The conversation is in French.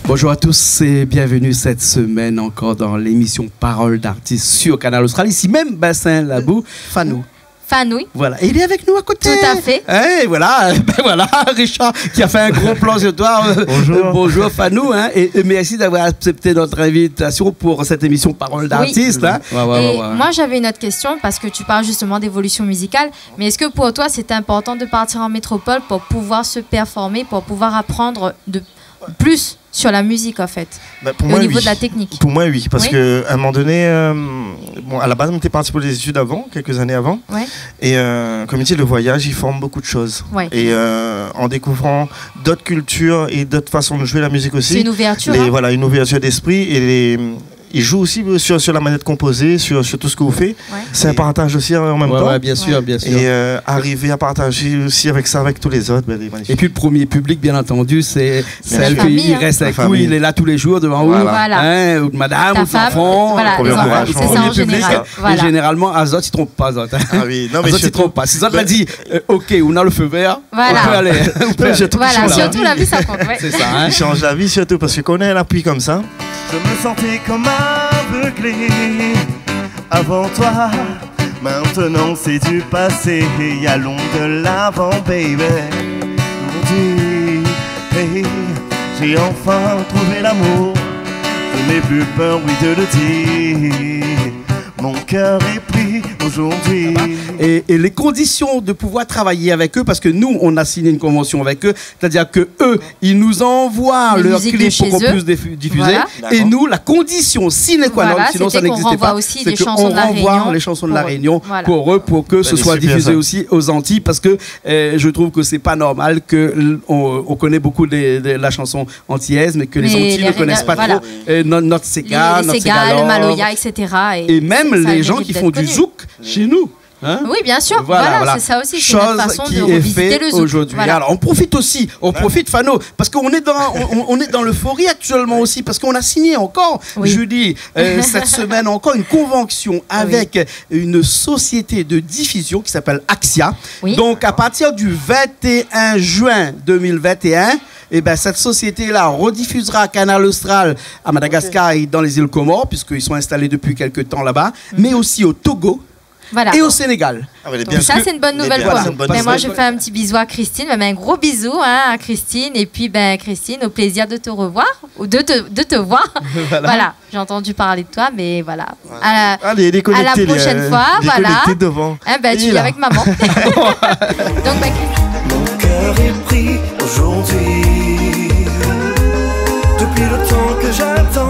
Bonjour à tous et bienvenue cette semaine encore dans l'émission Paroles d'artistes sur Canal Austral. Ici même Bassin Labou, Fanou. Fanouille. Voilà, et il est avec nous à côté. Tout à fait. Et voilà, ben voilà, Richard qui a fait un gros plan sur toi. Bonjour. Bonjour Fanou, hein, et merci d'avoir accepté notre invitation pour cette émission Paroles d'artistes. Oui. Hein. Moi j'avais une autre question parce que tu parles justement d'évolution musicale, mais est-ce que pour toi c'est important de partir en métropole pour pouvoir se performer, pour pouvoir apprendre de plus sur la musique en fait, pour et moi, au niveau oui. de la technique? Pour moi oui, parce Oui. qu'à un moment donné, bon, à la base on était parti pour des études avant, quelques années avant, Ouais. et comme il dit, le voyage il forme beaucoup de choses. Ouais. Et en découvrant d'autres cultures et d'autres façons de jouer la musique aussi, C'est une ouverture. Hein. voilà, une ouverture d'esprit, et il joue aussi sur la manette composée, sur tout ce que vous faites. Ouais. C'est un partage aussi en même temps. Ouais, bien sûr, bien sûr. Et arriver à partager aussi avec ça, avec tous les autres, ben, c'est magnifique. Et puis le premier public, bien entendu, c'est celle famille, qui hein. reste avec La vous. famille. Il est là tous les jours devant vous. Voilà. Hein, ou de madame, Ta ou de femme, l'enfant. voilà, Premier les enfants, encouragement. c'est ça en Premier public, général. Et Voilà. généralement, Azot, il ne trompe pas. Azot, hein. Ah oui, non mais Azot, il ne surtout, trompe pas. Si Azot l'a dit, OK, on a le feu vert, Voilà. on peut aller. On peut aller. surtout qu'il Voilà, change la surtout vie. la vie ça compte. Ouais. C'est ça, hein. Il change la vie surtout parce que quand on a un appui comme ça. Je me sentais comme aveuglé avant toi. Maintenant c'est du passé, y allons de l'avant, baby. Aujourd'hui, hey, j'ai enfin trouvé l'amour. Je n'ai plus peur, oui, de le dire. Mon cœur est pris aujourd'hui. Et les conditions de pouvoir travailler avec eux, parce que nous, on a signé une convention avec eux, c'est-à-dire que eux, ils nous envoient Les leurs musiques de clips chez pour qu'on eux. puisse diffuser. Voilà. Et nous, la condition sine qua non, Voilà, sinon ça c'était qu'on n'existait renvoie pas, aussi c'est les chansons qu'on de la renvoie Réunion les chansons de la pour eux. Réunion Voilà. pour eux, pour que ce c'est soit super, diffusé ça. aussi aux Antilles, parce que je trouve que c'est pas normal que on connaît beaucoup de la chanson antillaise, mais que les Mais Antilles les ne connaissent pas voilà. trop notre Sega, Les notre Sega, le Segalor, Maloya, etc. et même ça les gens mérite qui d'être font du connu. zouk chez nous. Hein? Oui, bien sûr. Voilà, c'est ça aussi. C'est Chose notre façon qui de est revisiter fait le zouk. aujourd'hui. Voilà. Alors, on profite Fano, parce qu'on est on est dans l'euphorie actuellement aussi, parce qu'on a signé encore, Oui. jeudi, cette semaine encore, une convention avec une société de diffusion qui s'appelle Axia. Oui. Donc, à partir du 21 juin 2021, eh ben, cette société-là rediffusera à Canal Austral à Madagascar et dans les îles Comores, puisqu'ils sont installés depuis quelques temps là-bas, mais aussi au Togo Voilà. et au Sénégal. Ah, mais elle est Donc bien. ça, c'est une bonne nouvelle bien, pour c'est nous. une bonne Ben, moi, nouvelle. je fais un petit bisou à Christine. Ben, un gros bisou hein, à Christine. Et puis, ben, Christine, au plaisir de te revoir ou de te voir. Voilà. J'ai entendu parler de toi, mais voilà. Allez, les à la connectés, prochaine fois, voilà. devant. Hein, ben, tu Il est es là. avec maman. Donc, ben, Christine. Mon cœur est pris aujourd'hui. Depuis le temps que j'attends,